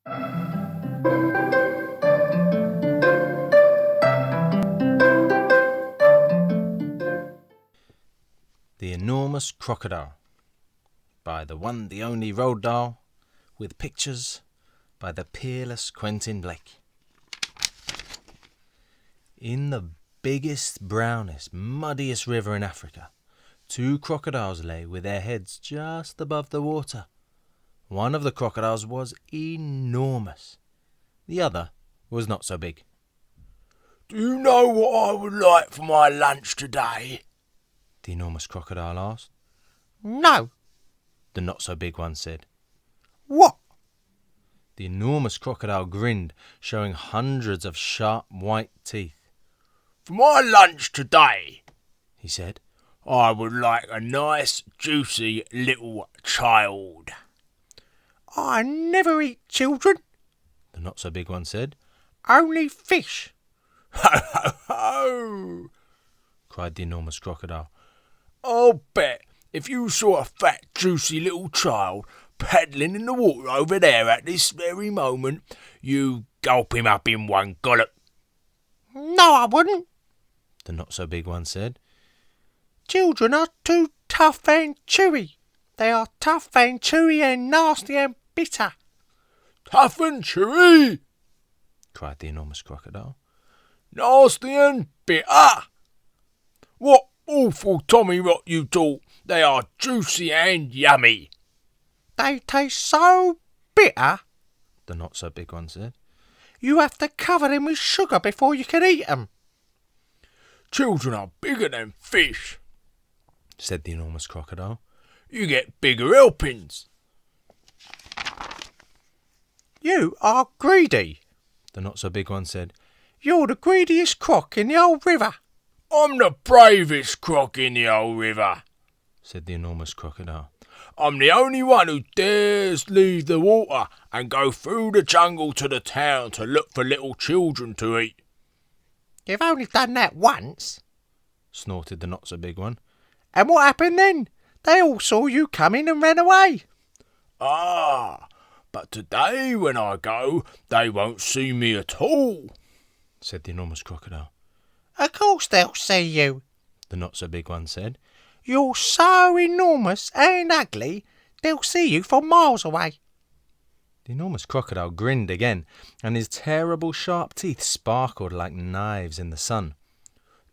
The Enormous Crocodile, by the one, the only Roald Dahl, with pictures by the peerless Quentin Blake. In the biggest, brownest, muddiest river in Africa, 2 crocodiles lay with their heads just above the water. One of the crocodiles was enormous. The other was not so big. "Do you know what I would like for my lunch today?" the Enormous Crocodile asked. "No," the not-so-big one said. "What?" The Enormous Crocodile grinned, showing hundreds of sharp white teeth. "For my lunch today," he said, "I would like a nice, juicy little child." "I never eat children," the not-so-big one said. "only fish." "Ho, ho, ho!" cried the Enormous Crocodile. "I'll bet if you saw a fat, juicy little child paddling in the water over there at this very moment, you gulp him up in one gollop." "No, I wouldn't," the not-so-big one said. "Children are too tough and chewy. They are tough and chewy and nasty and bitter." "Tough and chewy!" cried the Enormous Crocodile. "Nasty and bitter! What awful tommy rot you talk! They are juicy and yummy." "They taste so bitter, the not-so-big one said. you have to cover them with sugar before you can eat them." "Children are bigger than fish," said the Enormous Crocodile. "You get bigger helpings." "You are greedy," the not-so-big one said. "You're the greediest croc in the whole river." "I'm the bravest croc in the whole river," said the Enormous Crocodile. "I'm the only one who dares leave the water and go through the jungle to the town to look for little children to eat." "You've only done that once," snorted the not-so-big one. "And what happened then? They all saw you coming and ran away." "Ah, but today when I go, they won't see me at all," said the Enormous Crocodile. "Of course they'll see you. The not-so-big one said. You're so enormous and ugly, they'll see you from miles away." The Enormous Crocodile grinned again, and his terrible sharp teeth sparkled like knives in the sun.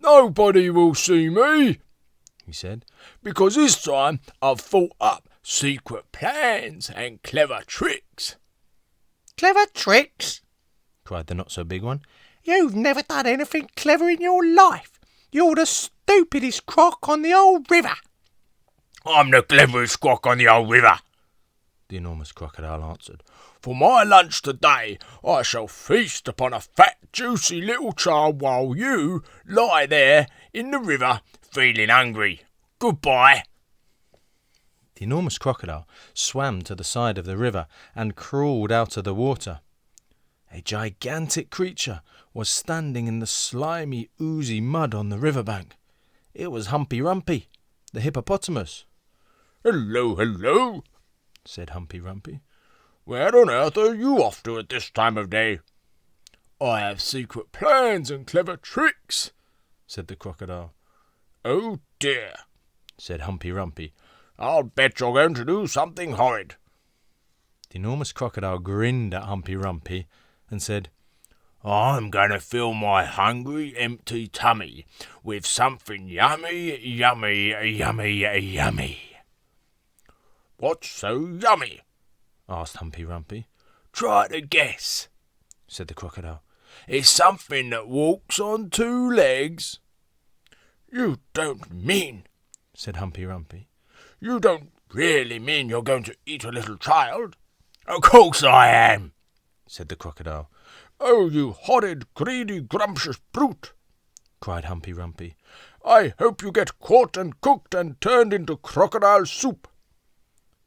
"Nobody will see me," he said, "because this time I've thought up secret plans and clever tricks." "Clever tricks?" cried the not-so-big one. "You've never done anything clever in your life. You're the stupidest croc on the whole river." "I'm the cleverest croc on the whole river," the Enormous Crocodile answered. "For my lunch today, I shall feast upon a fat, juicy little child while you lie there in the river feeling hungry. Goodbye." The Enormous Crocodile swam to the side of the river and crawled out of the water. A gigantic creature was standing in the slimy, oozy mud on the riverbank. It was Humpy Rumpy, the hippopotamus. "Hello, hello," said Humpy Rumpy. "Where on earth are you off to at this time of day?" "I have secret plans and clever tricks," said the crocodile. "Oh dear," said Humpy Rumpy. "I'll bet you're going to do something horrid." The Enormous Crocodile grinned at Humpy Rumpy and said, "I'm going to fill my hungry, empty tummy with something yummy, yummy, yummy, yummy." "What's so yummy?" asked Humpy Rumpy. "Try to guess," said the crocodile. "It's something that walks on 2 legs." "You don't mean," said Humpy Rumpy. "You don't really mean you're going to eat a little child?" "Of course I am," said the crocodile. "Oh, you horrid, greedy, grumptious brute," cried Humpy Rumpy. "I hope you get caught and cooked and turned into crocodile soup."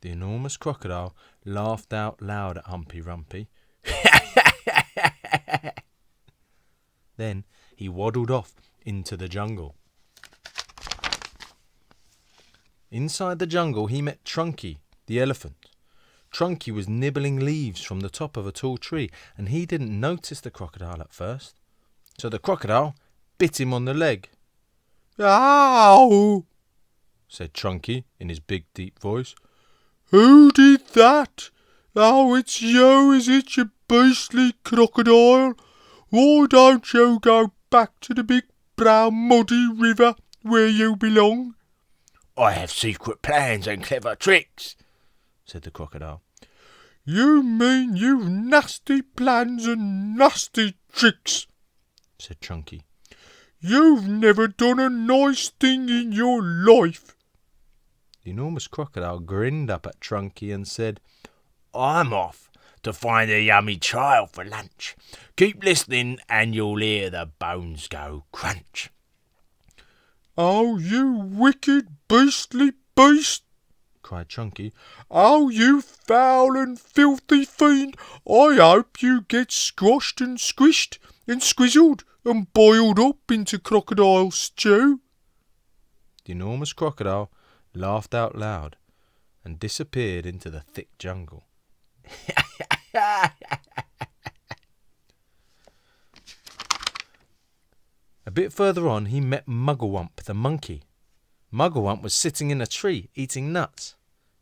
The Enormous Crocodile laughed out loud at Humpy Rumpy. Then he waddled off into the jungle. Inside the jungle he met Trunky, the elephant. Trunky was nibbling leaves from the top of a tall tree, and he didn't notice the crocodile at first. So the crocodile bit him on the leg. Ow! Said Trunky in his big deep voice. Who did that? Oh, it's you, is it, you beastly crocodile? Why don't you go back to the big brown muddy river where you belong? I have secret plans and clever tricks, said the crocodile. You mean you've nasty plans and nasty tricks, said Trunky. You've never done a nice thing in your life. The enormous crocodile grinned up at Trunky and said, I'm off to find a yummy child for lunch. Keep listening and you'll hear the bones go crunch. Oh, you wicked beastly beast, cried Trunky. Oh, you foul and filthy fiend, I hope you get squashed and squished and squizzled and boiled up into crocodile stew. The enormous crocodile laughed out loud and disappeared into the thick jungle. A bit further on he met Muggle Wump the monkey. Muggle Wump was sitting in a tree eating nuts.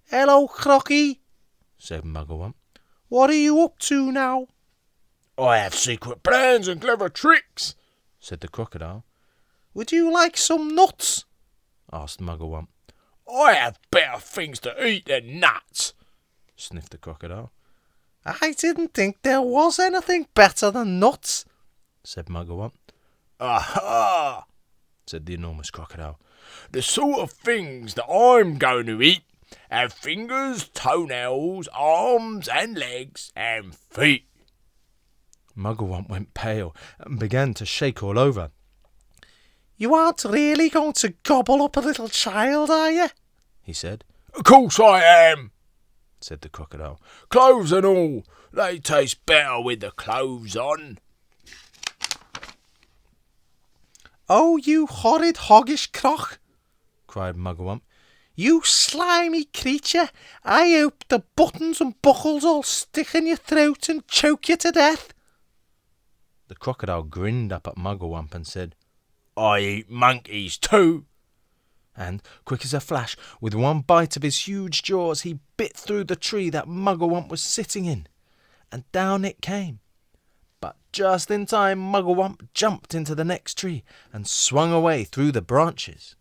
Hello, Crocky, said Muggle Wump. What are you up to now? I have secret plans and clever tricks, said the crocodile. Would you like some nuts? asked Muggle Wump. I have better things to eat than nuts, sniffed the crocodile. I didn't think there was anything better than nuts, said Muggle Wump. Aha, said the enormous crocodile. The sort of things that I'm going to eat have fingers, toenails, arms and legs and feet. Muggle Wump went pale and began to shake all over. You aren't really going to gobble up a little child, are you? He said. Of course I am, said the crocodile. Clothes and all, they taste better with the clothes on. Oh, you horrid hoggish croc, cried Muggle Wump. You slimy creature, I hope the buttons and buckles all stick in your throat and choke you to death. The crocodile grinned up at Muggle Wump and said, I eat monkeys too. And, quick as a flash, with one bite of his huge jaws, he bit through the tree that Muggle Wump was sitting in, and down it came. But just in time, Muggle Wump jumped into the next tree and swung away through the branches.